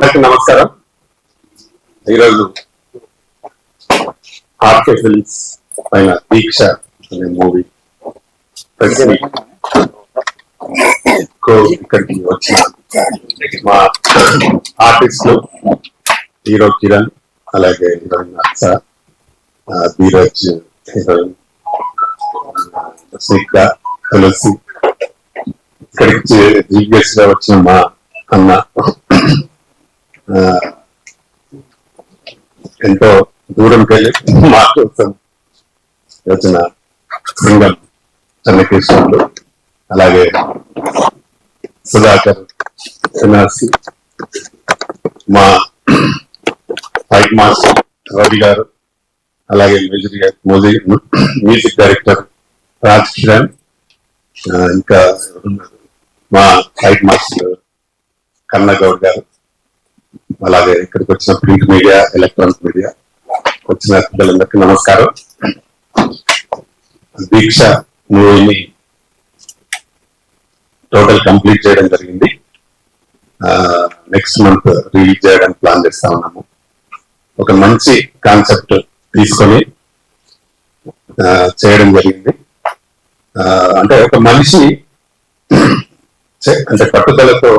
నమస్కారం. ఈరోజు RK films పైన దీక్ష అనే మూవీ ఇక్కడికి వచ్చిన మా ఆర్టిస్టులు హీరో కిరణ్, అలాగే హీరోయిన్ అక్ష, ధీరజ్, హీరోయిన్ స్నిగ్ధ, తులసి, ఇక్కడికి జీవియస్ గా వచ్చిన మా అన్న, ఎంతో దూరంకి వెళ్ళి మా కోసం వచ్చిన సింగం చెన్నకేశ్వరుడు, అలాగే సుధాకర్, ఎన్ఆర్సి, మా ఫైట్ మాస్టర్ రవి గారు, అలాగే మ్యూజిక్ డైరెక్టర్ రాజ్ కిరణ్, ఇంకా మా ఫైట్ మాస్టర్ కన్నగౌడ్ గారు, అలాగే ఇక్కడికి వచ్చిన ప్రింట్ మీడియా, ఎలక్ట్రానిక్ మీడియా వచ్చిన పిల్లలందరికీ నమస్కారం. దీక్ష మూవీని టోటల్ కంప్లీట్ చేయడం జరిగింది. నెక్స్ట్ మంత్ రిలీజ్ చేయడానికి ప్లాన్ చేస్తా ఉన్నాము. ఒక మంచి కాన్సెప్ట్ తీసుకొని చేయడం జరిగింది. అంటే ఒక మనిషి అంటే పట్టుదలతో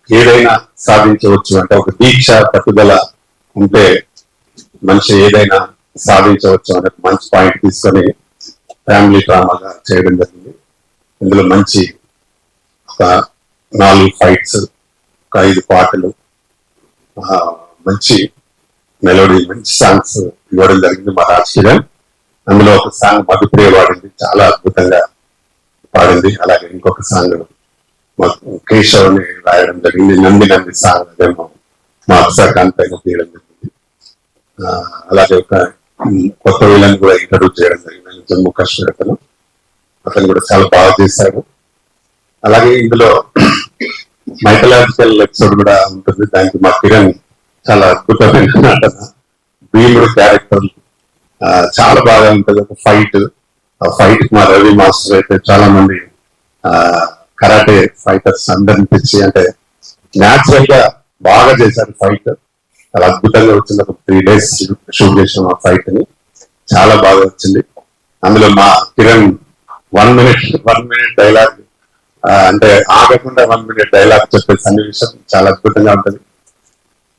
ఏదైనా సాధించవచ్చు, అంటే ఒక దీక్ష పట్టుదల ఉంటే మనిషి ఏదైనా సాధించవచ్చు అనే మంచి పాయింట్ తీసుకొని ఫ్యామిలీ డ్రామాగా చేయడం జరిగింది. ఇందులో మంచి ఒక 4 ఫైట్స్, ఒక 5 పాటలు, మంచి మెలోడీ, మంచి సాంగ్స్ ఇవ్వడం జరిగింది మా రాజకీయం. అందులో ఒక సాంగ్ మధుప్రియ పాడింది, చాలా అద్భుతంగా పాడింది. అలాగే ఇంకొక సాంగ్ కేశవ్ని రాయడం జరిగింది, నంది సాంగ్ అదేమో మా అప్సాకాంత్ పైన తీయడం జరిగింది. అలాగే ఒక కొత్త విలన్ కూడా ఇంట్రడ్యూస్ చేయడం జరిగింది, జమ్మూ కాశ్మీర్ అతను కూడా చాలా బాగా చేశాడు. అలాగే ఇందులో మైథలాజికల్ ఎపిసోడ్ కూడా ఉంటుంది, దానికి మా కిరణ్ చాలా అద్భుతమైన నటన, భీముడు క్యారెక్టర్ చాలా బాగా ఉంటుంది. ఒక ఫైట్, ఆ ఫైట్ మా రవి మాస్టర్ అయితే చాలా మంది కరాటే ఫైటర్స్ అందరిని తెచ్చి, అంటే న్యాచురల్ గా బాగా చేశారు ఫైట్, చాలా అద్భుతంగా వచ్చింది. ఒక 3 days షూట్ చేసిన ఆ ఫైట్ ని, చాలా బాగా వచ్చింది. అందులో మా కిరణ్ 1 minute డైలాగ్, అంటే ఆగకుండా 1 minute డైలాగ్ చెప్పే సన్నివేశం చాలా అద్భుతంగా ఉంటుంది.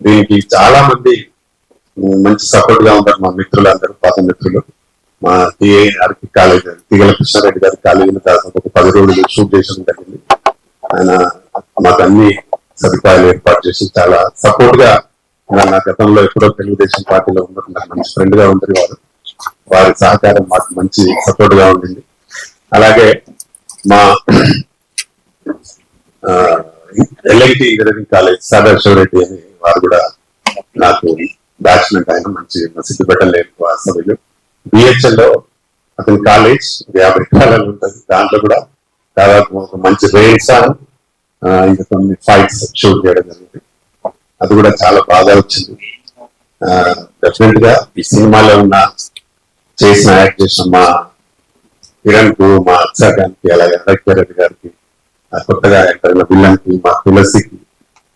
దీనికి చాలా మంది మంచి సపోర్ట్ గా ఉంటారు మా మిత్రులు అందరూ, పాత మిత్రులు. మా టిఐఆర్కి కాలేజ్ తిగల కృష్ణారెడ్డి గారి కాలేజీలో దాదాపు ఒక 10 రోజులు షూట్ చేయడం జరిగింది. ఆయన మాకు అన్ని సదుపాయాలు ఏర్పాటు చేసి చాలా సపోర్ట్ గా, నా గతంలో ఎప్పుడో తెలుగుదేశం పార్టీలో ఉన్నట్టు నాకు మంచి ఫ్రెండ్ గా ఉంటుంది వారి సహకారం మాకు మంచి సపోర్ట్ గా ఉంటుంది. అలాగే మా ఎల్ఐటి ఇంజనీరింగ్ కాలేజ్ సాదర్ శివరెడ్డి అని వారు కూడా నాకు బ్యాచ్మెంట్, ఆయన మంచి సిద్ధిపేట సభ్యులు. బిహెచ్ఎల్ లో అతని కాలేజ్ 50 ఎకరాలు ఉంటుంది, దాంట్లో కూడా దాదాపు ఒక మంచి రేంజ్ సాంగ్, ఇంకా కొన్ని ఫైట్స్ షూట్ చేయడం జరిగింది. అది కూడా చాలా బాగా వచ్చింది. డెఫినెట్ గా ఈ సినిమాలో ఉన్న యాక్ట్ చేసిన మా కిరణ్ కు, మా అక్షాకానికి, అలాగే రెడ్డి గారికి, కొత్తగా యాక్టర్ అయిన విలన్ కి, మా తులసికి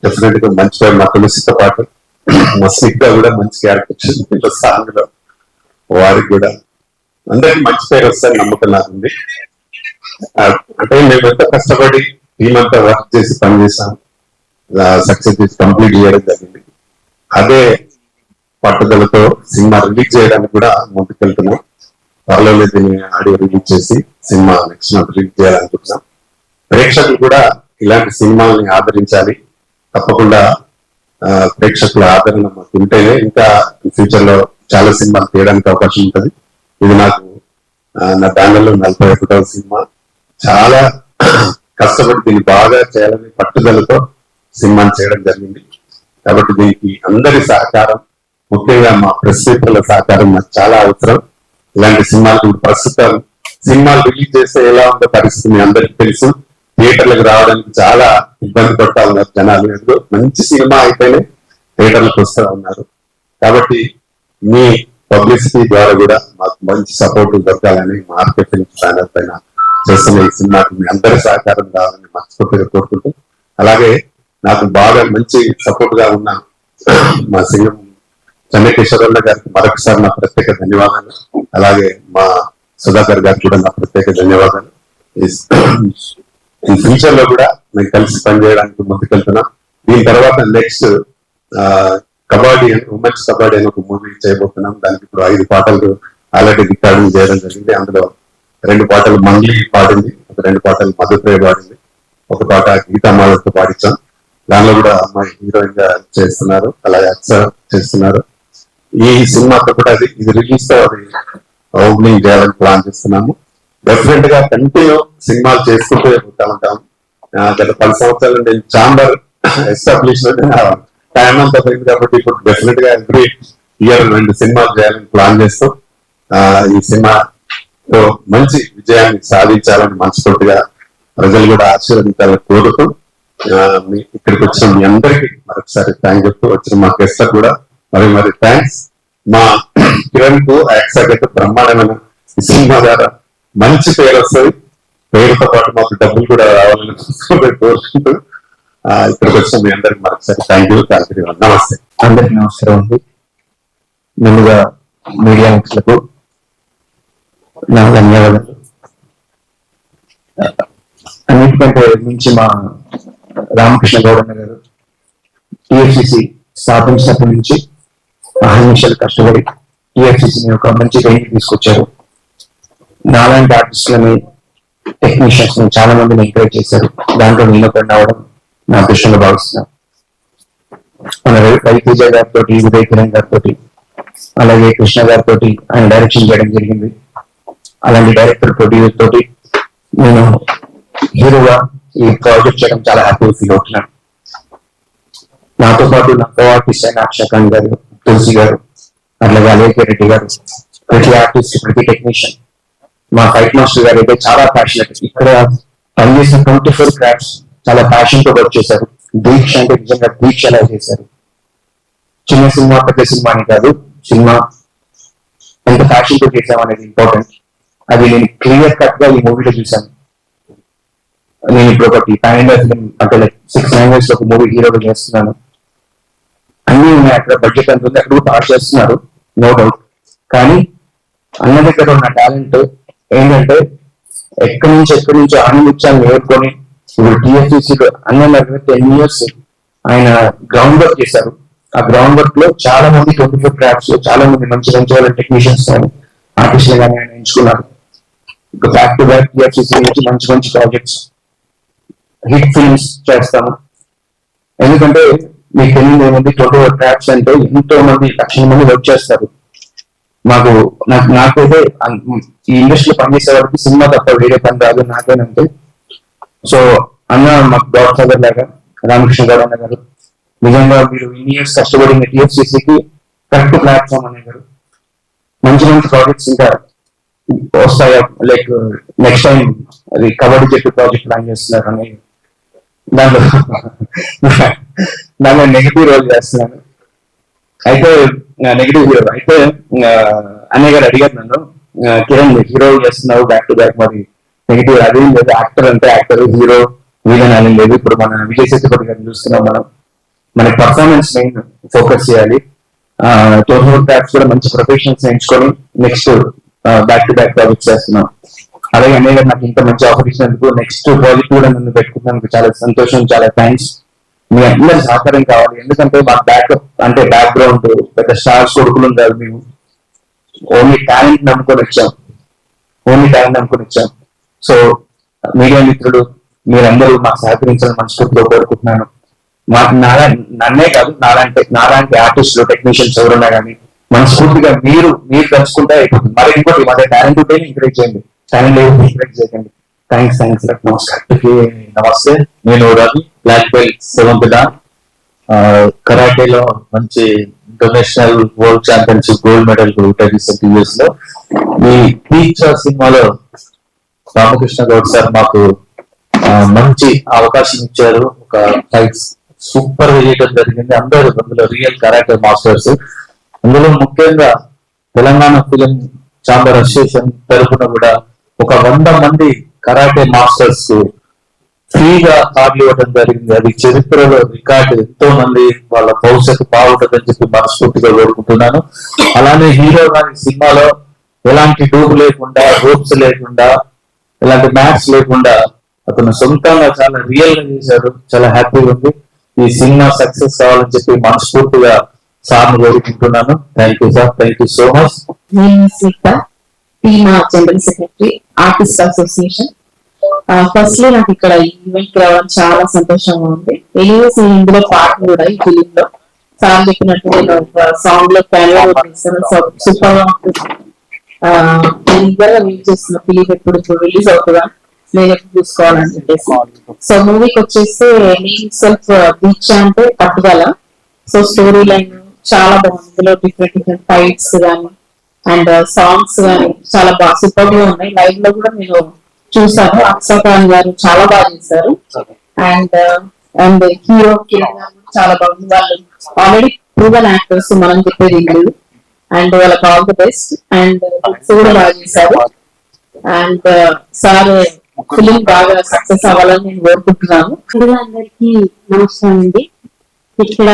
డెఫినెట్ గా మంచి పేరు. మా తులసితో పాటు మా స్నిగ్ధ కూడా మంచి క్యారెక్టర్ వచ్చింది సాంగ్ లో, వారికి కూడా అందరికి మంచి పేరు వస్తాయని నమ్మకం నాకుంది. అంటే మేము ఎంత కష్టపడి టీం అంతా వర్క్ చేసి పనిచేసాం, సక్సెస్ చేసి కంప్లీట్ చేయడం జరిగింది. అదే పట్టుదలతో సినిమా రిలీజ్ చేయడానికి కూడా ముందుకెళ్తున్నాం. త్వరలోనే దీన్ని ఆడియో రిలీజ్ చేసి సినిమా నెక్స్ట్ మంత్ రిలీజ్ చేయాలనుకుంటున్నాం. ప్రేక్షకులు కూడా ఇలాంటి సినిమాల్ని ఆదరించాలి. తప్పకుండా ప్రేక్షకుల ఆదరణ మాకు ఉంటేనే ఇంకా ఫ్యూచర్ లో చాలా సినిమాలు తీయడానికి అవకాశం ఉంటుంది. ఇది నాకు నా బ్యానర్ లో 41వ సినిమా. చాలా కష్టపడి దీన్ని బాగా చేయాలని పట్టుదలతో సినిమాని చేయడం జరిగింది. కాబట్టి దీనికి అందరి సహకారం, ముఖ్యంగా మా ప్రెస్ మిత్రుల సహకారం నాకు చాలా అవసరం. ఇలాంటి సినిమాలు ప్రస్తుతం సినిమాలు రిలీజ్ చేస్తే ఎలా ఉందో పరిస్థితి అందరికీ తెలుసు. థియేటర్లకు రావడానికి చాలా ఇబ్బంది పడతా ఉన్నారు జనాలు. ఎందుకు మంచి సినిమా అయితేనే థియేటర్లకు వస్తూ ఉన్నారు. కాబట్టి మీ పబ్లిసిటీ ద్వారా కూడా మాకు మంచి సపోర్ట్ దొరకాలని మా ఆర్కే ఫిల్మ్స్ బ్యానర్ పైన చేస్తున్న ఈ సినిమాకి మీ అందరి సహకారం కావాలని మనస్ఫూర్తిగా కోరుకుంటూ, అలాగే నాకు బాగా మంచి సపోర్ట్ గా ఉన్న మా సింగం చెన్నకేశ్వరరావు గారికి మరొకసారి నా ప్రత్యేక ధన్యవాదాలు. అలాగే మా సుధాకర్ గారికి కూడా నా ప్రత్యేక ధన్యవాదాలు. ఈ ఫ్యూచర్ లో కూడా మేము కలిసి పనిచేయడానికి ముందుకెళ్తున్నాం. దీని తర్వాత నెక్స్ట్ కబడ్డీ ఉమెన్స్ కబడ్డీ అని ఒక మూవీ చేయబోతున్నాం. దానికి ఇప్పుడు 5 పాటలు ఆల్రెడీ రికార్డింగ్ చేయడం జరిగింది. అందులో 2 పాటలు మంగ్లీ పాడింది, ఒక 2 పాటలు మధుప్రియ పాడింది, ఒక పాట గీతామాలతో పాడించాం. దానిలో కూడా అమ్మాయి హీరోయిన్ గా చేస్తున్నారు, అలాగే అక్స చేస్తున్నారు. ఈ సినిమాతో కూడా ఇది రిలీజ్ తో అది ఓపెనింగ్ చేయాలని ప్లాన్ చేస్తున్నాము. డెఫినెట్ గా కంటిన్యూ సినిమాలు చేసుకుంటూ పోతా ఉంటాం. గత 10 సంవత్సరాల నుండి ఛాంబర్ ఎస్టాబ్లిష్ టైం అంతా పోయింది కాబట్టి ఇప్పుడు డెఫినెట్ గా ఎవ్రీ ఇయర్ 2 సినిమాలు చేయాలని ప్లాన్ చేస్తాం. ఈ సినిమాతో మంచి విజయాన్ని సాధించాలని మనస్ఫూర్తిగా ప్రజలు కూడా ఆశీర్వదించాలని కోరుతూ ఇక్కడికి వచ్చిన మీ అందరికీ మరొకసారి థ్యాంక్ చెప్తూ వచ్చిన మా గెస్ట్ కూడా మరి థ్యాంక్స్. మా కిరణ్ కు యాక్సాగట్ బ్రహ్మాండమైన ఈ సినిమా ద్వారా మంచి పేరు వస్తుంది. పేరుతో పాటు మాకు డబ్బులు కూడా రావాలని కోరుకుంటూ ఇక్కడికి వచ్చిన మీ అందరికి మరొకసారి థ్యాంక్ యూ. నమస్తే. అందరికి నమస్కారం అండి. ముందుగా మీడియా మిత్రులకు నా ధన్యవాదాలు. అన్నిటికంటే మించి మా రామకృష్ణ గౌడన్న గారు టిఎఫ్సిసి స్థాపించినప్పటి నుంచి అహర్నిశలు కష్టపడి టిఎఫ్సిసిని ఒక మంచి రేంజ్ తీసుకొచ్చారు. నాలాంటి ఆర్టిస్టులని టెక్నీషియన్స్ ని చాలా మందిని ఎంకరేజ్ చేశారు. దాంట్లో నేను ఒకటి అవడం నా దృష్టిలో భావిస్తున్నాను. మన రవితేజ గారితో, ఉదయ్ కిరణ్ గారితో, అలాగే కృష్ణ గారితో ఆయన డైరెక్షన్ చేయడం జరిగింది. అలాంటి డైరెక్టర్ ప్రొడ్యూసర్ తోటి నేను హీరోగా ఈ ప్రాజెక్ట్ చేయడం చాలా హ్యాపీగా ఫీల్ అవుతున్నాను. నాతో పాటు నా కో ఆర్టిస్ట్ అయిన అక్షకాంత్ గారు, తులసి గారు, అట్లాగే అలేఖ్య రెడ్డి గారు, ప్రతి ఆర్టిస్ట్, ప్రతి టెక్నీషియన్, మా ఫైట్ మాస్టర్ గారు అయితే చాలా ప్యాషనెట్. ఇక్కడ పనిచేసిన 24 క్రాఫ్ట్స్ చాలా ప్యాషన్ తో వర్క్ చేశారు. దీక్ష అంటే నిజంగా దీక్ష ఎలా చేశారు. చిన్న సినిమా పెద్ద సినిమా అని కాదు, సినిమా ఎంత ప్యాషన్ తో చేసామనేది ఇంపార్టెంట్. అది నేను క్లియర్ కట్ గా ఈ మూవీలో చూసాను. నేను ఇప్పుడు ఒకటి పాన్ ఇండియా ఫిల్మ్ అంటే 6 లాంగ్వేజ్ లో ఒక మూవీ హీరోగా చేస్తున్నాను. అన్ని ఉన్నాయి అక్కడ, బడ్జెట్ అంత ఉంది, అక్కడ పాస్ చేస్తున్నారు, నో డౌట్. కానీ అన్న దగ్గర ఉన్న టాలెంట్ ఏంటంటే ఎక్కడి నుంచో ఆనందించాలని నేర్చుకొని ఇప్పుడు టిఎఫ్సిసిలో అన్న 10 years ఆయన గ్రౌండ్ వర్క్ చేశారు. ఆ గ్రౌండ్ వర్క్ లో చాలా మంది 24 క్రాఫ్ట్స్, చాలా మంది మంచి వాళ్ళ టెక్నీషియన్స్ కానీ ఆర్టిస్టులు కానీ ఆయన ఎంచుకున్నారు. బ్యాక్ టు బ్యాక్ టిఎఫ్సిసి నుంచి మంచి ప్రాజెక్ట్స్, హిట్ ఫిల్మ్స్ చేస్తాము. ఎందుకంటే మీకు తెలియదు ఏముంది, 24 క్రాఫ్ట్స్ అంటే ఎంతో మంది, లక్షల మంది వర్క్ చేస్తారు. నాకైతే ఈ ఇండస్ట్రీలో పనిచేసే వాళ్ళకి సినిమా తప్ప వేరే పని రాదు, నాకేనంటే. సో అన్న మాకు గాడ్ ఫాదర్ లాగా రామకృష్ణ గారు అన్న గారు, నిజంగా మీరు ఇన్ని ఇయర్స్ కష్టపడిన టిఎఫ్సిసికి కరెక్ట్ ప్లాట్ఫామ్ అనే గారు. మంచి ప్రాజెక్ట్స్ ఇంకా వస్తాయా, లైక్ నెక్స్ట్ టైం అది కబడ్డీ జట్టు ప్రాజెక్ట్ ప్లాన్ చేస్తున్నారు అని దాంట్లో నెగిటివ్ రోల్ చేస్తున్నాను. అయితే నెగిటివ్ హీరో అయితే అన్నయ్య గారు అడిగారు నన్ను, కిరణ్ హీరో చేస్తున్నావు బ్యాక్ టు బ్యాక్, మరి నెగిటివ్ అది లేదు, యాక్టర్ అంటే యాక్టర్, హీరో వీళ్ళని అని లేదు. ఇప్పుడు మన విజయ్ సేతుపతి గారిని చూస్తున్నాం, మన పర్ఫార్మెన్స్ మెయిన్ ఫోకస్ చేయాలి. 24 క్రాఫ్ట్స్ కూడా మంచి ప్రొఫెషనల్స్ ఎంచుకొని next back to back projects చేస్తున్నాం. అలాగే అన్నయ్య గారు నాకు ఇంత మంచి ఆఫర్ ఇచ్చినందుకు, నెక్స్ట్ ప్రాజెక్ట్ కూడా నన్ను పెట్టుకున్నందుకు చాలా సంతోషం, చాలా థ్యాంక్స్. మీ అందరి సహకారం కావాలి. ఎందుకంటే మాకు బ్యాకప్ అంటే బ్యాక్గ్రౌండ్ పెద్ద స్టార్స్ కొడుకులు ఉంటారు. మేము ఓన్లీ టాలెంట్ నమ్ముకొని వచ్చాం. సో మీడియా మిత్రులు మీరందరూ మాకు సహకరించాలని మనస్ఫూర్తిగా కోరుకుంటున్నాను. మాకు నన్నే కాదు, నాలాంటి ఆర్టిస్టులు, టెక్నీషియన్స్ ఎవరున్నా కానీ మనస్ఫూర్తిగా మీరు కలుసుకుంటే అయిపోతుంది. మరి ఇంకోటి మన టాలెంట్ ఉంటే ఎంకరేజ్ చేయండి, టాలెంట్ ఎంకరేజ్ చేయకండి. థ్యాంక్స్. నమస్కారం. నమస్తే, నేను Ravi, black belt 7th dan. కరాటేలో మంచి international world championship gold medal recent years లో. ఈ దీక్ష సినిమాలో రామకృష్ణ గౌడ్ సార్ మాకు మంచి అవకాశం ఇచ్చారు. ఒక ఫైట్స్ సూపర్ గా చేయడం జరిగింది. అందరూ అందులో రియల్ కరాటే మాస్టర్స్. అందులో ముఖ్యంగా తెలంగాణ ఫిలిం ఛాంబర్ అసోసియేషన్ తరఫున కూడా ఒక 100 మంది కరాటే మాస్టర్స్ ఫ్రీగా కార్డులు ఇవ్వడం జరిగింది. అది చరిత్రలో రికార్డు. ఎంతో మంది వాళ్ళ భవిష్యత్తు బాగుంటుందని చెప్పి మనస్ఫూర్తిగా కోరుకుంటున్నాను. అలానే హీరో గారి సినిమాలో ఎలాంటి డూబ్ లేకుండా, రూప్స్ లేకుండా, ఎలాంటి మ్యాథ్స్ లేకుండా అతను సొంతంగా చాలా రియల్ గా చేశాడు. చాలా హ్యాపీగా ఉంది. ఈ సినిమా సక్సెస్ కావాలని చెప్పి మనస్ఫూర్తిగా సార్ని కోరుకుంటున్నాను. Thank you sir, thank you so much. నేను సీత, టీమా general secretary, artist association. Firstly నాకు ఇక్కడ ఈవెంట్ రావడం చాలా సంతోషంగా ఉంది. ఎనీవేస్ ఇందులో పాట కూడా ఈ ఫిలిం లో సార్ చెప్పినట్టు నేను ఒక సాంగ్ లో క్యారియర్ సూపర్ గా ఉంటుంది. నేను ఇద్దరుగా వెయిట్ చేస్తున్న ఫిలిం ఎప్పుడు రిలీజ్ అవుతుందా నేను ఎప్పుడు చూసుకోవాలని చెప్పేసి. సో మూవీకి వచ్చేసి నేను సెల్ఫ్ దీక్ష అంటే పట్టుదల. సో స్టోరీ లైన్ చాలా బాగుంది. ఇందులో డిఫరెంట్ డిఫరెంట్ ఫైట్స్ కానీ అండ్ సాంగ్స్ కానీ చాలా బాగా సూపర్ గా ఉన్నాయి. లైవ్ లో కూడా నేను చూసాను. అక్షర్ ఖాన్ గారు చాలా బాగా చేశారు. అండ్ అండ్ హీరో కిరణ్ గారు చాలా బాగుంది. వాళ్ళు ఆల్రెడీ ప్రూవన్ యాక్టర్స్, మనం చెప్పేది లేదు. అండ్ వాళ్ళకి ఆల్ ది బెస్ట్. అండ్ కూడా బాగా చేశారు. అండ్ సార్ ఫిలిం బాగా సక్సెస్ అవ్వాలని నేను కోరుకుంటున్నాను. అందరికీ నమస్కారం అండి. ఇక్కడ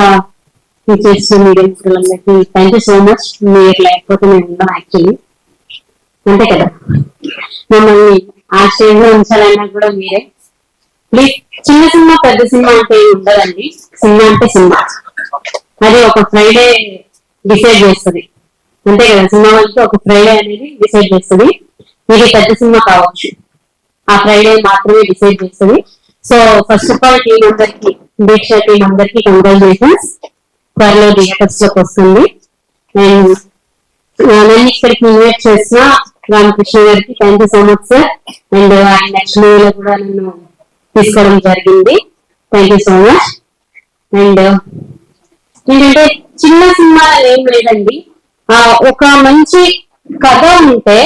చేసిన మీడియా మిత్రులందరికీ థ్యాంక్ యూ సో మచ్. మీరు లేకపోతే మేము ఉన్నాం యాక్చువల్లీ, అంతే కదా. మమ్మల్ని ఆ స్టేజ్ లో ఉంచాలన్నా కూడా మీరే. ప్లీజ్, చిన్న సినిమా పెద్ద సినిమా అంటే ఉండదండి. సినిమా అంటే సినిమా, అది ఒక ఫ్రైడే డిసైడ్ చేస్తుంది, అంతే కదా. సినిమా వాళ్ళకి ఒక ఫ్రైడే అనేది డిసైడ్ చేస్తుంది. ఇది పెద్ద సినిమా కావచ్చు, ఆ ఫ్రైడే మాత్రమే డిసైడ్ చేస్తుంది. So first of all team అందరికి, దీక్ష టీం అందరికి కంగ్రాచులేషన్స్. త్వరలో థియేటర్స్ లోకి వస్తుంది. అండ్ నన్ను ఇక్కడికి ఇన్వైట్ చేసిన రామకృష్ణ గారికి thank you so much sir. And ఆయన నెక్స్ట్ మూవీలో కూడా నన్ను తీసుకోవడం జరిగింది. Thank you so much. And ఏంటంటే చిన్న సినిమాలు ఏం లేదండి, ఒక మంచి కథ ఉంటే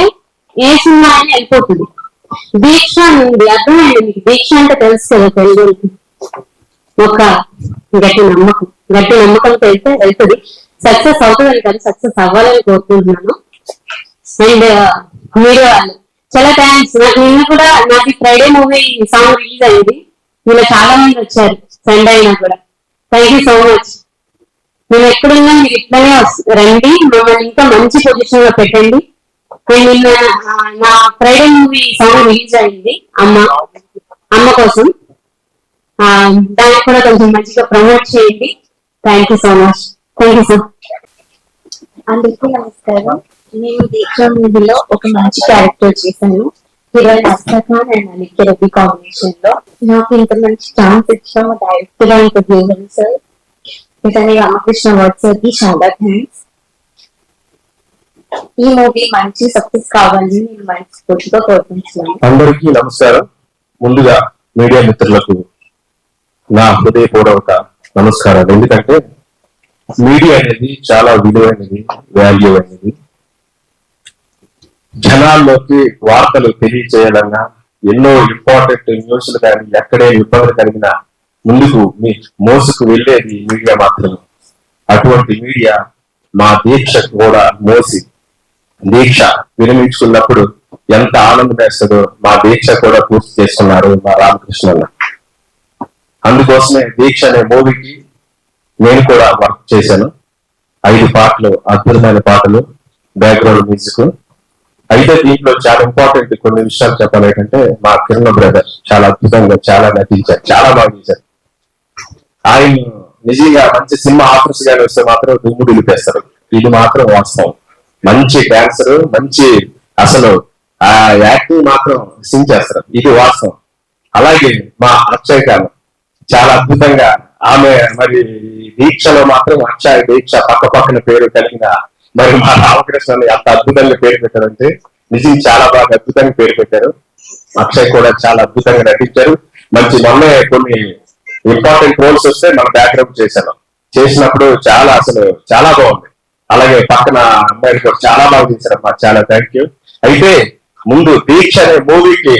ఏ సినిమా అయినా వెళ్ళిపోతుంది. దీక్ష ఉంది, అర్థమైంది మీకు. దీక్ష అంటే తెలుసు కదా తెలుగు. ఒక గట్టి నమ్మకంతో వెళ్తే వెళ్తుంది. సక్సెస్ అవుతుందని కాదు, సక్సెస్ అవ్వాలని కోరుకుంటున్నాను. అండ్ మీరు వాళ్ళు చాలా థ్యాంక్స్. నిన్న కూడా నాకు ఫ్రైడే మూవీ సాంగ్ రిలీజ్ అయింది. ఇలా చాలా మంది వచ్చారు సండే అయినా కూడా. Thank you so much. మేము ఎక్కడున్నా మీరు ఇట్లనే రండి, మమ్మల్ని ఇంకా మంచి పొజిషన్ లో పెట్టండి. నిన్న నా ఫ్రైడే మూవీ సాంగ్ రిలీజ్ అయింది, అమ్మ కోసం. దానికి కూడా కొంచెం మంచిగా ప్రమోట్ చేయండి. Thank you so much. Thank you sir. అందరికీ నమస్కారం. నేను దీక్ష మూవీలో ఒక మంచి క్యారెక్టర్ చేశాను. Heroine Akshar Khan and Alikhya Reddy combination లో. నాకు ఇంత మంచి ఛాన్స్ ఇచ్చిన మా డైరెక్టర్ అండ్ ప్రొడ్యూసర్ సార్ ఇతని రామకృష్ణ వర్డ్ సార్ కి చాలా థ్యాంక్స్. ఈ మూవీ మంచి సక్సెస్ కావాలని నేను మనస్ఫూర్తిగా కోరుకుంటున్నాను. అందరికీ నమస్కారం. ముందుగా మీడియా మిత్రులకు నా హృదయపూర్వక నమస్కారాలు. ఎందుకంటే మీడియా అనేది చాలా విలువైనది, వాల్యూ అయినది. జనాల్లోకి వార్తలు తెలియచేయాలన్నా, ఎన్నో ఇంపార్టెంట్ న్యూస్లు కానీ ఎక్కడే ఇబ్బంది కలిగినా ముందుకు మీ మోసుకు వెళ్ళేది మీడియా మాత్రమే. అటువంటి మీడియా మా దీక్ష కూడా మోసి దీక్ష విరమించుకున్నప్పుడు ఎంత ఆనందం వేస్తుందో మా దీక్ష కూడా పూర్తి చేస్తున్నారు మా రామకృష్ణ. అందుకోసమే దీక్ష అనే మూవీకి నేను కూడా వర్క్ చేశాను. 5 పాటలు, అద్భుతమైన పాటలు, బ్యాక్గ్రౌండ్ మ్యూజిక్. అయితే దీంట్లో చాలా ఇంపార్టెంట్ కొన్ని విషయాలు చెప్పాలి. ఏంటంటే మా కిరణ్ బ్రదర్ చాలా అద్భుతంగా చాలా నటించారు, చాలా బాగా చేశారు. ఆయన నిజంగా మంచి సినిమా ఆఫర్స్ గానీ వస్తే మాత్రం దుమ్ము దులిపేస్తారు. ఇది మాత్రం వాస్తవం. మంచి డాన్సర్, మంచి అసలు ఆ యాక్టింగ్ మాత్రం సింగ్ చేస్తారు, ఇది వాస్తవం. అలాగే మా అక్షయ్ ఖాన్ చాలా అద్భుతంగా, ఆమె మరి దీక్షలో మాత్రం అక్షయ్ దీక్ష పక్క పక్కన పేరు కలిగిన మరి మా రామకృష్ణ ఎంత అద్భుతంగా పేరు పెట్టారంటే నిజం చాలా బాగా అద్భుతంగా పేరు పెట్టారు. అక్షయ్ కూడా చాలా అద్భుతంగా నటించారు. మంచి మొన్నే కొన్ని ఇంపార్టెంట్ రోల్స్ వస్తే మన బ్యాక్గ్రౌండ్ చేసినప్పుడు చాలా అసలు చాలా బాగుంది. అలాగే పక్కన అమ్మాయిలు కూడా చాలా బాగా చేశారమ్మా, చాలా థ్యాంక్ యూ. అయితే ముందు దీక్ష అనే మూవీకి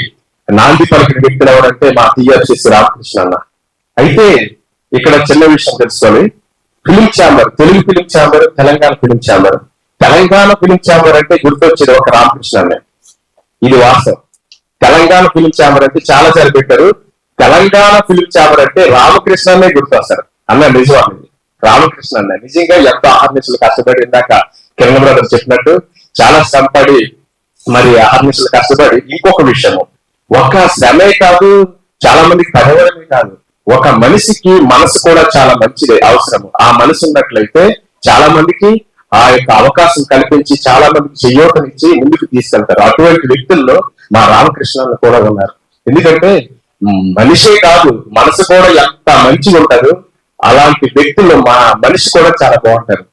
నాంది పలికిన వ్యక్తులు ఎవరంటే మా టీఆర్సీసీ రామకృష్ణ అన్న. అయితే ఇక్కడ చిన్న విషయం తెలుసుకోవాలి. Film chamber, Telugu film chamber, Telangana film chamber. Telangana film chamber అంటే గుర్తొచ్చేది ఒక రామకృష్ణ అన్న, ఇది వాస్తవం. తెలంగాణ ఫిలిం ఛాంబర్ అంటే చాలా సార్లు పెట్టారు. తెలంగాణ ఫిలిం ఛాంబర్ అంటే రామకృష్ణనే గుర్తొస్తారు అన్న. నిజం రామకృష్ణ అన్న నిజంగా ఎంత ఆర్నిషలు కష్టపడి, ఇందాక కిరణ్ బ్రదర్ చెప్పినట్టు చాలా శ్రమపడి మరి ఆర్నిషలు కష్టపడి. ఇంకొక విషయము, ఒక శ్రమే కాదు, చాలా మందికి పడవడమే కాదు, ఒక మనిషికి మనసు కూడా చాలా మంచిది అవసరము. ఆ మనసు ఉన్నట్లయితే చాలా మందికి ఆ యొక్క అవకాశం కల్పించి చాలా మందికి చేయూతనిచ్చి ముందుకు తీసుకెళ్తారు. అటువంటి వ్యక్తుల్లో మా రామకృష్ణ కూడా ఉన్నారు. ఎందుకంటే మనిషే కాదు, మనసు కూడా ఎంత మంచిగా ఉంటారు. అలాంటి వ్యక్తుల్లో మా మనిషి కూడా చాలా బాగుంటారు.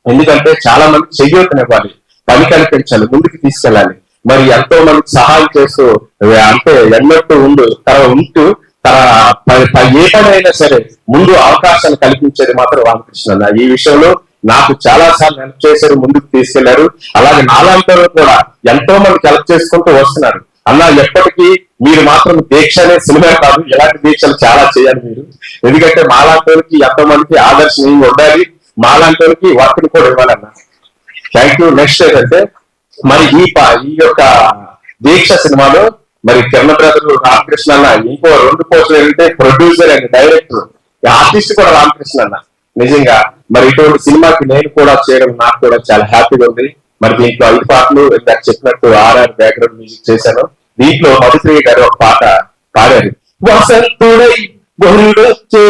ఎందుకంటే చాలా మందికి చేయూతనివ్వాలి, పని కల్పించాలి, ముందుకు తీసుకెళ్ళాలి. మరి ఎంతో మందికి సహాయం చేస్తూ అంటే ఎన్నట్టు ఉంటూ తన ఏ పని అయినా సరే ముందు అవకాశాలు కల్పించేది మాత్రం రామకృష్ణ. ఈ విషయంలో నాకు చాలా సార్లు హెల్ప్ చేశారు, ముందుకు తీసుకెళ్లారు. అలాగే నాలాంటి కూడా ఎంతో మందికి హెల్ప్ చేసుకుంటూ వస్తున్నారు. అన్న ఎప్పటికీ మీరు మాత్రం దీక్ష అనే సినిమా కాదు, ఇలాంటి దీక్షలు చాలా చేయాలి మీరు. ఎందుకంటే మాలాంటి ఎంతో మందికి ఆదర్శనీయంగా ఉండాలి, మాలాంటి వర్క్ని కూడా ఇవ్వాలన్న. Thank you. నెక్స్ట్ ఏంటంటే మరి ఈ యొక్క దీక్ష సినిమాలో మరి కిరణ్ బ్రదర్ రామకృష్ణ అన్న, ఇంకో 2 పోస్టులు ఏంటంటే ప్రొడ్యూసర్ అండ్ డైరెక్టర్, ఆర్టిస్ట్ కూడా రామకృష్ణ అన్న. నిజంగా మరి ఇటువంటి సినిమాకి నేను కూడా చేయడం నాకు కూడా చాలా హ్యాపీగా ఉంది. మరి దీంట్లో 5 పాటలు ఇందాక చెప్పినట్టు ఆర్ఆర్ బ్యాక్గ్రౌండ్ మ్యూజిక్ చేశాను. దీంట్లో మధుశ్రీ గారు ఒక పాట పాడారు, వసంతుడై గొర్రెడొచ్చే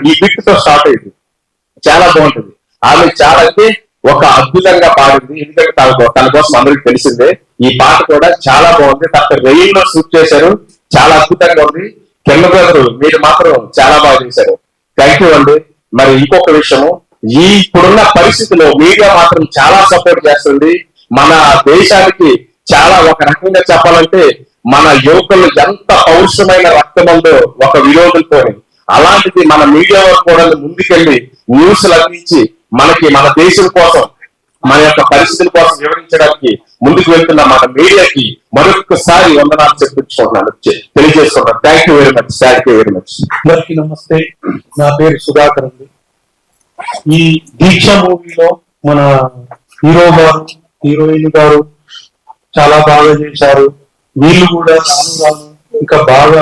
ఈ బిట్ తో స్టార్ట్ అయింది. చాలా బాగుంటుంది. ఆమె చాలా అంటే ఒక అద్భుతంగా పాడింది. ఎందుకంటే తన కోసం అందరికి తెలిసిందే. ఈ పాట కూడా చాలా బాగుంది. తర్వాత రెయిన్ లో షూట్ చేశారు, చాలా అద్భుతంగా ఉంది. కిరణ్ బ్రదర్ మీరు మాత్రం చాలా బాగా చేశారు. థ్యాంక్ యూ అండి. మరి ఇంకొక విషయము, ఈ ఇప్పుడున్న పరిస్థితిలో మీడియా మాత్రం చాలా సపోర్ట్ చేస్తుంది. మన దేశానికి చాలా ఒక రకంగా చెప్పాలంటే మన యువకులు ఎంత పౌరుషమైన రక్తం ఉందో ఒక విరోధులతో, అలాంటిది మన మీడియా కూడా ముందుకెళ్ళి న్యూస్లు అందించి మనకి మన దేశం కోసం మన యొక్క పరిస్థితుల కోసం వివరించడానికి ముందుకు వెళ్తున్న మన మీడియాకి మరొకసారి వందనాలు చెప్పించుకుంటున్నాను, తెలియజేసుకుంటున్నాను. Thank you very much. Thank you very much. అందరికీ నమస్తే. నా పేరు సుధాకర్ అండి. ఈ దీక్ష మూవీలో మన హీరో గారు, హీరోయిన్ గారు చాలా బాగా చేశారు. వీళ్ళు కూడా రాను ఇంకా బాగా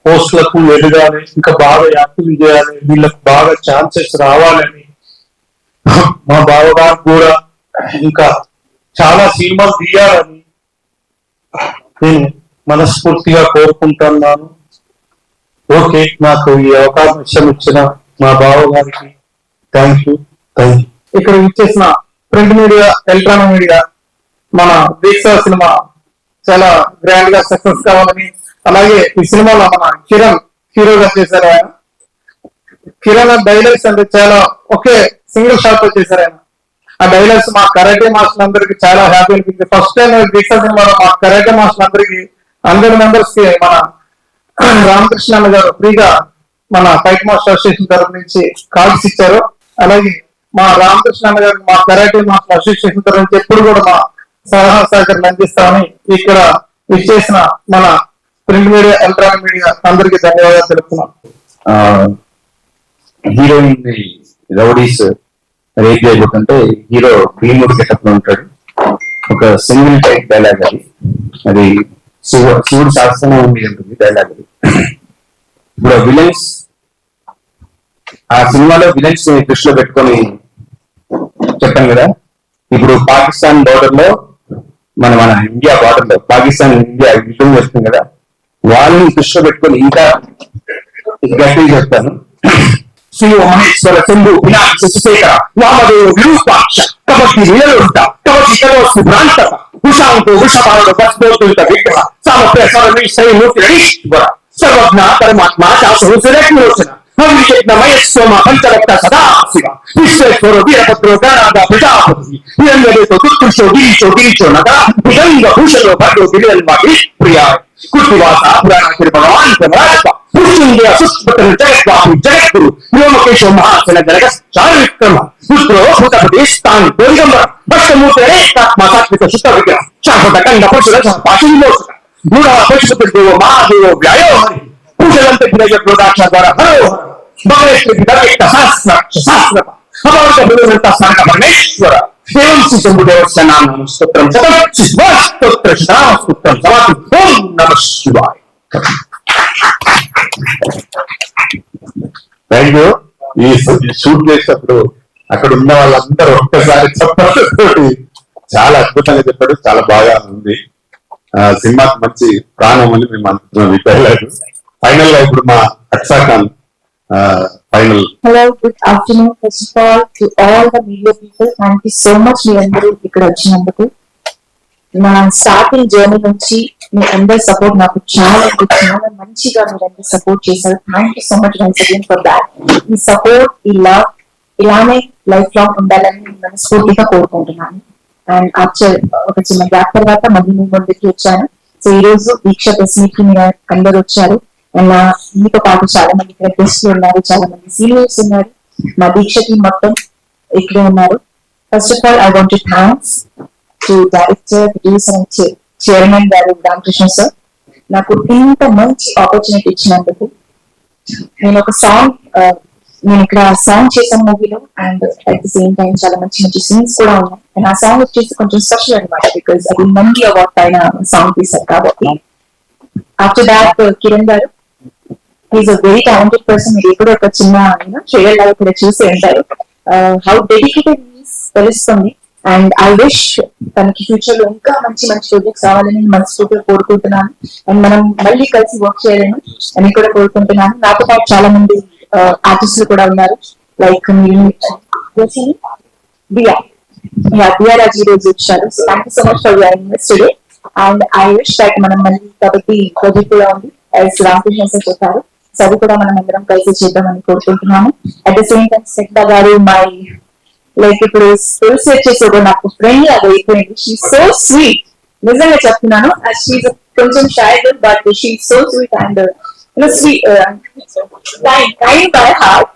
పోస్టులకు ఎదగాలి, ఇంకా బాగా యాక్టింగ్ చేయాలి, వీళ్ళకి బాగా ఛాన్సెస్ రావాలని మా బావగారు కూడా ఇంకా చాలా సినిమాలు తీయాలని నేను మనస్ఫూర్తిగా కోరుకుంటున్నాను. ఓకే, నాకు ఈ అవకాశం ఇచ్చిన మా బావగారికి థ్యాంక్ యూ. ఇక్కడ ఇచ్చేసిన ప్రింట్ మీడియా, ఎలక్ట్రానిక్ మీడియా, మన దీక్ష సినిమా చాలా గ్రాండ్ గా సక్సెస్ కావాలని, అలాగే ఈ సినిమాలో మన కిరణ్ హీరోగా చేశారు. ఆయన కిరణ్ డైలాగ్స్ అంటే చాలా ఒకే సింగిల్ షాట్ తో చేశారు ఆయన. ఆ డైలాగ్స్ మా కరాటే మాస్టర్ అందరికి చాలా హ్యాపీ అనిపించింది. ఫస్ట్ టైం దీక్ష సినిమాలో మా కరాటే మాస్టర్ అందరికి 100 మెంబర్స్ కి మన రామకృష్ణ గారు ఫ్రీగా మన ఫైట్ మాస్టర్ అసోసియేషన్ తరఫు నుంచి కార్డ్స్ ఇచ్చారు. అలాగే మా రామకృష్ణ గారు మా కరాటే మాస్టర్ అసోసియేషన్ తరఫు నుంచి ఎప్పుడు కూడా మా సలహా సహకారం అందిస్తామని ఇక్కడ విచ్చేసిన మన ప్రింట్ మీడియా, ఎలక్ట్రానిక్ మీడియా అందరికీ ధన్యవాదాలు తెలుపుతున్నాం. హీరోయిన్ రౌడీస్ రేప్ చేయబోతుంటే హీరో భీముడు గెటప్ లో ఉంటాడు. ఒక సింగిల్ టైప్ డైలాగ్ అది శివుడు శాస్త్రంగా ఉంది ఉంటుంది డైలాగ్ అది. ఇప్పుడు విలన్స్, ఆ సినిమాలో విలన్స్ ని దృష్టిలో పెట్టుకొని చెప్పాను కదా. ఇప్పుడు పాకిస్తాన్ బోర్డర్ లో మన ఇండియా బార్డర్ లో పాకిస్తాన్ ఇండియా యుద్ధం చేస్తుంది కదా, వాళ్ళని దృష్టిలో పెట్టుకొని ఇంకా గట్టిగా చెప్తాను. శ్రీ మహేశ్వర శంభు వినాయక శశిశేఖర వామదేవ విరూపాక్ష కబడ్డీ నిలలుంట కబడ్డీ కరోస్తు భ్రాంతక ఉషాంతో వృషభారత బస్బోతులిత విగ్రహ సామప్య సర్వీ శ్రీమూర్తి రణీశ్వర సర్వజ్ఞ పరమాత్మ శాసనం సురేఖలోచన హరిషజ్ఞ మయస్సోమ పంచరక్త సదాశివ విశ్వేశ్వర వీరభద్రో గణాద ప్రజాపతి హిరణ్యదేశో దుర్పురుషో గిరీశో నగ భుజంగ భూషణో భద్రో గిరియన్వాటి ప్రియా కుర్తివాస పురాణ భగవాన్ ప్రమాణక పురుషుంజయ సుష్పతన జగద్వాహి జగద్గురు వ్యోమకేశో మహాసన జనక చారిక్రమ రుద్రో భూతపతి స్థాని గోరిగంబర భక్తమూర్తి రేతాత్మ సాత్విక శుద్ధ విగ్రహ శాశ్వత కండ పురుషుల పాశుమోషక మూఢ పశుపతి దేవ మహాదేవ వ్యాయో హరి పూజలంత గిరయ ప్రోదాక్ష ద్వారా హరో భగవేశ్వరి విదవ్యక్త శాస్త్ర శాస్త్ర అపవర్త విలువంత స్థానక పరమేశ్వర దేవం శిశంభుదేవస్యనామం స్తోత్రం స్తోత్రం ఓం నమః శివాయ. Thank you. ఈ షూట్ చేసినప్పుడు అక్కడ ఉన్న వాళ్ళందరూ ఒక్కసారి చెప్పడంతో చాలా అద్భుతంగా చెప్పాడు. చాలా బాగా ఉంది. సినిమాకి మంచి ప్రాణం అని మేము అనుకుంటున్నాం ఈ డైలాగ్. ఫైనల్ గా ఇప్పుడు మా Aksa Khan final. Hello, good afternoon. First of all to all the media people, thank you so much మీ అందరూ ఇక్కడ వచ్చినందుకు. నా స్టార్టింగ్ జర్నీ నుంచి మీ అందరి సపోర్ట్ నాకు చాలా మంచిగా మీరు అందరూ సపోర్ట్ చేశారు. Thank you so much once again for that. ఈ సపోర్ట్, ఈ లవ్ ఇలానే లైఫ్ లాంగ్ ఉండాలని నేను మనస్ఫూర్తిగా కోరుకుంటున్నాను. అండ్ యాక్చువల్ ఒక చిన్న గ్యాప్ తర్వాత మళ్ళీ మీ ముందుకి వచ్చాను. సో ఈ రోజు దీక్ష ప్రెస్ మీట్ కి మీరు అందరు వచ్చారు. అండ్ మీతో పాటు చాలా మంది ఇక్కడ గెస్ట్లు ఉన్నారు, చాలా మంది సీనియర్స్ ఉన్నారు. మా దీక్షకి మొత్తం ఇక్కడే ఉన్నారు. First of all I want to thanks to director, producer and chairman గారు రామకృష్ణ సార్, నాకు ఇంత మంచి ఆపర్చునిటీ ఇచ్చినందుకు. నేను ఒక సాంగ్ నేను ఇక్కడ సాంగ్ చేశాను మూవీలో, and at the same time చాలా మంచి మంచి సీన్స్ కూడా ఉన్నాయి. అండ్ ఆ సాంగ్ వచ్చేసి కొంచెం స్పెషల్ అనమాట, బికాస్ అది నంది అవార్డ్ పైన సాంగ్ తీశారు కాబట్టి. ఆఫ్టర్ దాట్ కిరణ్ గారు, is a very talented person. మీరు ఎప్పుడో ఒక చిన్న ట్రైలర్ లాగా కూడా చూసి ఉంటారు. హౌ డెడికేటెడ్ తెలుస్తుంది. అండ్ ఐ విష్ తనకి ఫ్యూచర్ లో ఇంకా మంచి మంచి ప్రాజెక్ట్స్ రావాలని మనస్ఫూర్తిగా కోరుకుంటున్నాను. అండ్ మనం మళ్ళీ కలిసి వర్క్ చేయాలని అని కూడా కోరుకుంటున్నాను. నాతో పాటు చాలా మంది ఆర్టిస్టులు కూడా ఉన్నారు. లైక్ దియా రాజు ఈ రోజు వచ్చారు. So thank you so much for joining us today. And I wish that మనం మళ్ళీ కాబట్టి ప్రాజెక్ట్ కూడా ఉంది, యాజ్ రామకృష్ణ సార్ చెప్పారు. సో అది కూడా మనం అందరం కలిసి చేద్దామని కోరుకుంటున్నాము. అట్ ద సేమ్ టైం శ్రద్ధ గారు మై లైక్ ఇప్పుడు తులసి వచ్చేసి ఒక నాకు ఫ్రెండ్ లాగా అయిపోయింది. షీ సో స్వీట్, నిజంగా చెప్తున్నాను. షీఈ్ కొంచెం shy girl but she so sweet and sweet kind by heart,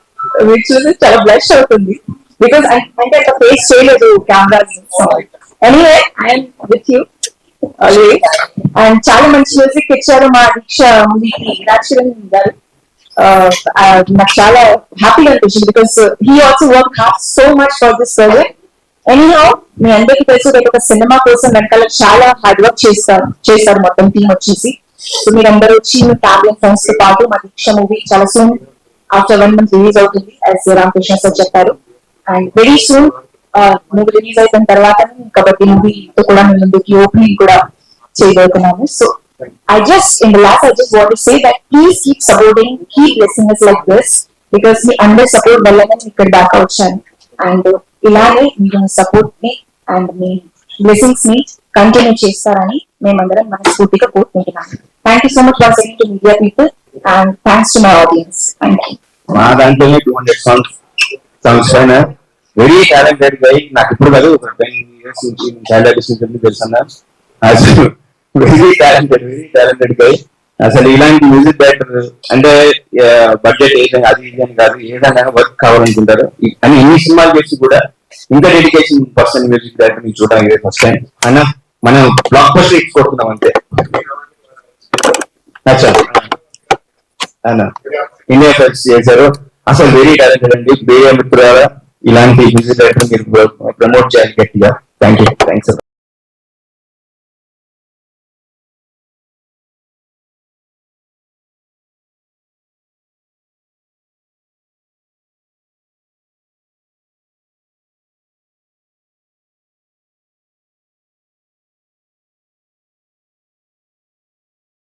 మీరు చూసి చాలా బ్లష్ అవుతుంది. బికాస్ అంటే అంత ఫేస్ చేయలేదు cameras. Anyway I'm with you always. And చాలా మంచి మ్యూజిక్ ఇచ్చారు మా దీక్ష మూవీకి రాజశేఖరన్ గారు. నాకు చాలా హ్యాపీగా అనిపించింది because he also work hard so much for this project. Anyhow మీ అందరికీ తెలుసు ఒక సినిమా కోసం వెనకాల చాలా హార్డ్ వర్క్ చేస్తారు మొత్తం టీం వచ్చేసి. సో మీరందరూ వచ్చి మీ ఫ్యామిలీ ఫ్రెండ్స్ తో పాటు మా దీక్ష మూవీ చాలా సూన్ ఆఫ్టర్ 1 month రిలీజ్ అవుతుంది, యాజ్ రామకృష్ణ సార్ చెప్పారు. And very soon movie release అయిపోయిన తర్వాత కాబట్టి మూవీతో కూడా మేము ముందుకి ఓపెనింగ్ కూడా చేయబోతున్నాము. So I just want to say that please keep supporting, keep blessing us like this, because మీ అందరి సపోర్ట్ వల్లనే ఇక్కడ దాకా వచ్చాను. అండ్ ఇలానే మీరు సపోర్ట్ ని అండ్ మీ బ్లెస్సింగ్స్ ని కంటిన్యూ చేస్తారని మేమందరం మనస్ఫూర్తిగా కోరుకుంటున్నాను. Thank you so much once again to media people and thanks to my audience. Thank you. మా దాంట్లోనే 200 సాంగ్స్ పైన వెరీ టాలెంటెడ్ గై. నాకు ఇప్పుడు కాదు, ఒక 10 years నుంచి తెలుసన్నా. అసలు వెరీ టాలెంటెడ్ గై. అసలు ఇలాంటి మ్యూజిక్ డైరెక్టర్ అంటే బడ్జెట్ ఏదైనా అది ఇది అని కాదు, ఏదైనా వర్క్ కావాలనుకుంటారు. అని ఎన్ని సినిమాలు చేసి కూడా ఇంత డెడికేషన్ పర్సన్ మ్యూజిక్ డైరెక్టర్ ని చూడడం ఇదే ఫస్ట్ టైం. అయినా మనం బ్లాక్ బస్టర్ ఇచ్చుకుంటున్నాం అంతే. ఇండియా ఫస్ట్ చేశారు. అసలు వెరీ టాలెంటెడ్ అండి. బేయ మిత్రుల ఇలాంటి మ్యూజిక్ డైరెక్టర్ మీరు ప్రమోట్ చేయాలి గట్టిగా. థ్యాంక్స్.